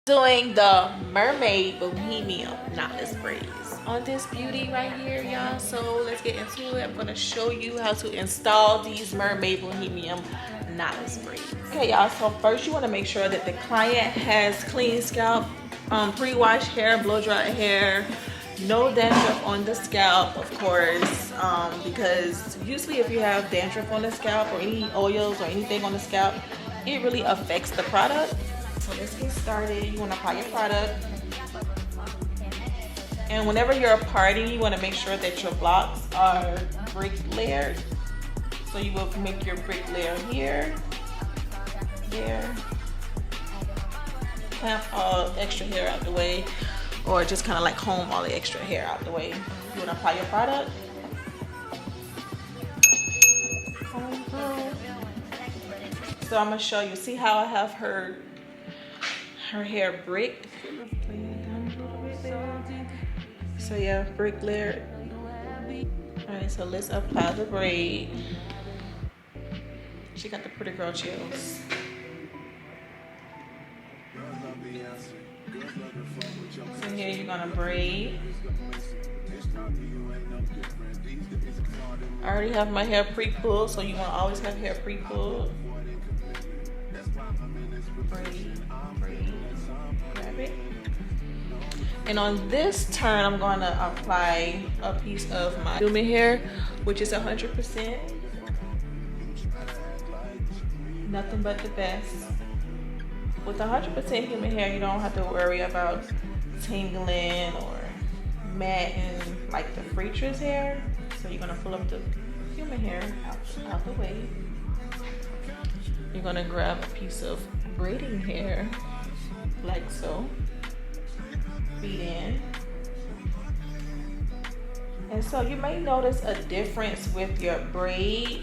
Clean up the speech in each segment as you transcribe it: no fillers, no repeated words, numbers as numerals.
Doing the Mermaid Bohemian knotless braids on this beauty right here, y'all. So let's get into it. I'm gonna show you how to install these Mermaid Bohemian knotless braids. Okay, y'all, so first you want to make sure that the client has clean scalp, pre-washed hair, blow dried hair, no dandruff on the scalp, of course, because usually if you have dandruff on the scalp or any oils or anything on the scalp, it really affects the product. So let's get started. You want to apply your product, and whenever you're parting, you want to make sure that your blocks are brick layered. So you will make your brick layer here, there, clamp all extra hair out the way, or just kind of like comb all the extra hair out the way. You want to apply your product. Comb through. So I'm gonna show you. See how I have her hair bricked. So yeah, brick layered. All right, so let's apply the braid. She got the pretty girl chills. So here you're gonna braid. I already have my hair pre-pulled, so you want to always have hair pre-pulled. Braid, braid, grab it. And on this turn, I'm going to apply a piece of my human hair, which is 100%. Nothing but the best. With 100% human hair, you don't have to worry about tingling or matting like the Freetress hair. So you're going to pull up the human hair out the way. You're going to grab a piece of braiding hair like so. Feed in. And so you may notice a difference with your braid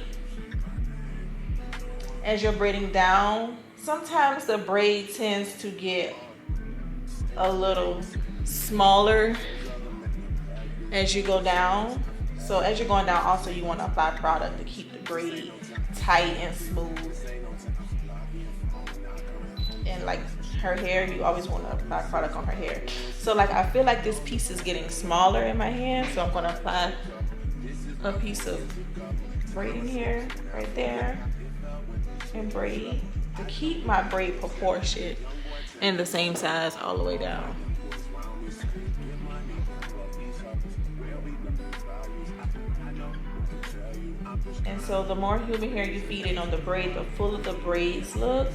as you're braiding down. Sometimes the braid tends to get a little smaller as you go down. So as you're going down, also you want to apply product to keep the braid tight and smooth. And like her hair, you always want to apply product on her hair. So like I feel like this piece is getting smaller in my hand, so I'm going to apply a piece of braiding hair right there and braid to keep my braid proportion in the same size all the way down. And so the more human hair you feed in on the braid, the fuller the braids look.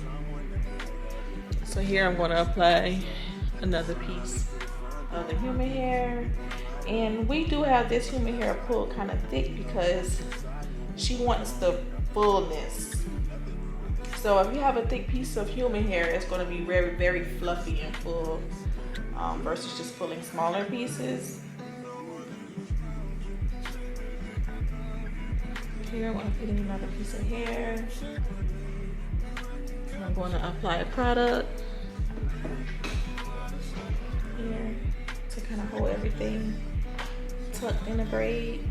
So here I'm going to apply another piece of the human hair. And we do have this human hair pulled kind of thick because she wants the fullness. So if you have a thick piece of human hair, it's going to be very, very fluffy and full versus just pulling smaller pieces. Here I'm going to put in another piece of hair. I'm going to apply a product here to kind of hold everything tucked in the braid.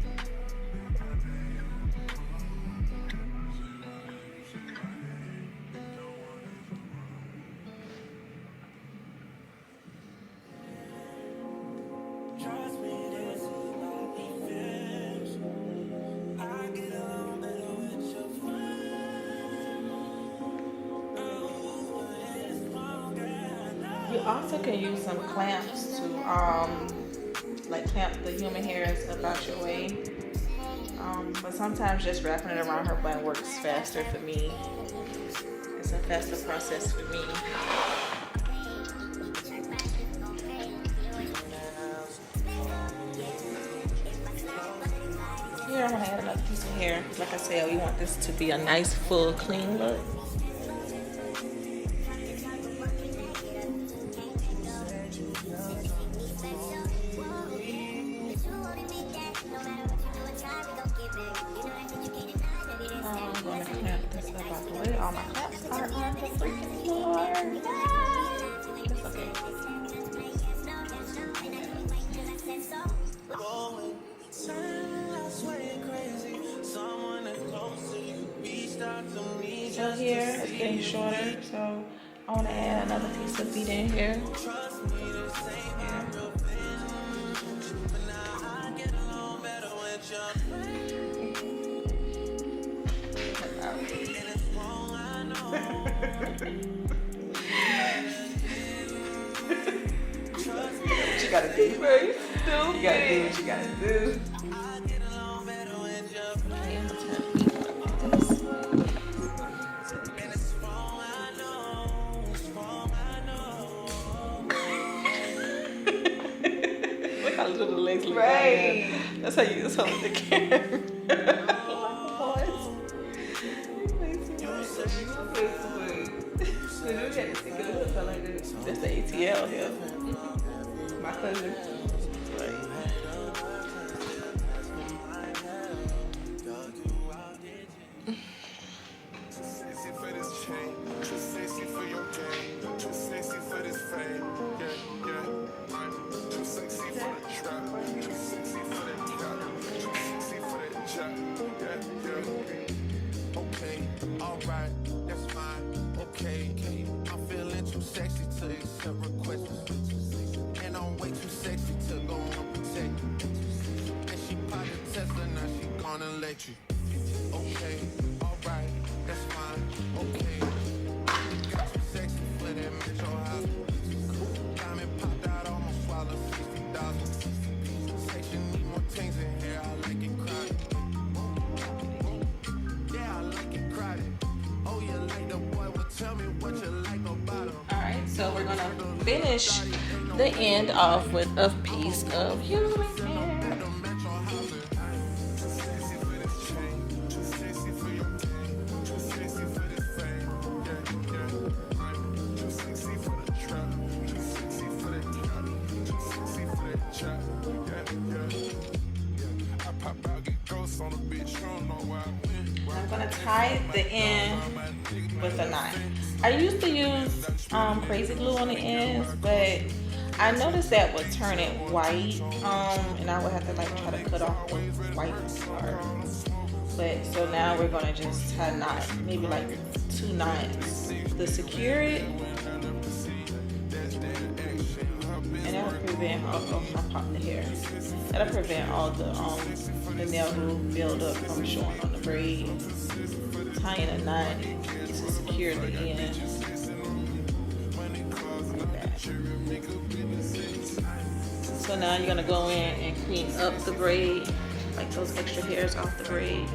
You also can use some clamps to like clamp the human hairs about your way. But sometimes just wrapping it around her bun works faster for me. It's a faster process for me. Here I'm gonna add another piece of hair. Like I said, we want this to be a nice, full, clean look. I'm going to clamp this up out the way. All my clamps are on the freaking floor. It's okay. So here it's getting shorter. So I want to add another piece of bead in here. What you gotta do? Very You gotta do what you gotta do. Look how little the legs look. Right. That's how you hold the camera. That's the ATL here. My cousin. Right. Sexy for this chain, too sexy for your game, too sexy for this fame. Yeah, yeah, I'm too sexy for the trap, too sexy for that trap, too sexy for that chat. Yeah, yeah. Okay, alright, that's fine. Okay, I'm feeling too sexy to accept requests, and I'm way too sexy to go unprotected. And she popped a Tesla, now she gonna let you. Okay, alright, that's fine, okay. Got you sexy for that metro hospital. Diamond popped out, almost swallowed 60,000. Section need more things in here, I like it crowded. Yeah, I like it crowded. Oh, you like the boy, well tell me what you like about him. Alright, so we're gonna finish the end off with a piece of human hair. I'm gonna tie the end with a knot. I used to use crazy glue on the ends, but I noticed that would turn it white, and I would have to like try to cut off the white part. But so now we're gonna just tie a knot, maybe like 2 knots to secure it, and that'll prevent. Oh, I popped the hair. That'll prevent all the nail glue build up from showing on the braid. Tying a knot to secure the end. Like that. So now you're gonna go in and clean up the braid, like those extra hairs off the braid.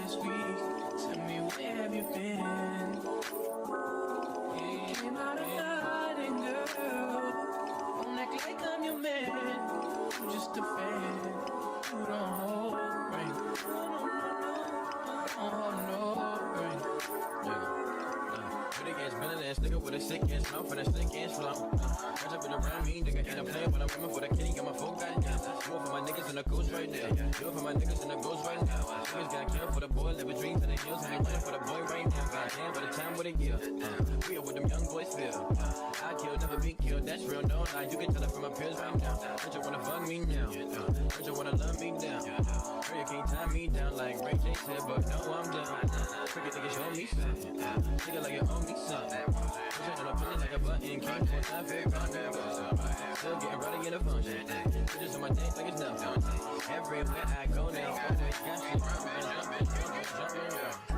last week. Tell me, where have you been? Came out of hiding, girl. Don't act like I'm your man. I'm just a fan. You don't hold right. Don't hold no right. Pretty ass, better ass nigga with a sick ass mouth and a slick ass flow. Catch up in around me, nigga, and I'm playing, but I'm coming for the kitty, got my phone got down. Do it for my niggas and the ghost right now. Do it for my niggas and the ghost right now. Niggas got killed for the boy, living dreams in the hills, and they running for the boy right now. Goddamn, by the time with a year. We are what them young boys feel. I kill, never be kill, that's real, no lie. You can tell it from my pills right now. Heard you wanna fuck me now. Heard you wanna love me down. Heard you can't tie me down like Ray J said, but no, I'm done. Freaking nigga, show me something. Nigga like you owe me something. Push on a feeling like a button, can't put time for it. Still getting ready in a function. Bitches on my dick like it's nothing. Everywhere I go now, always got shit. Jumping,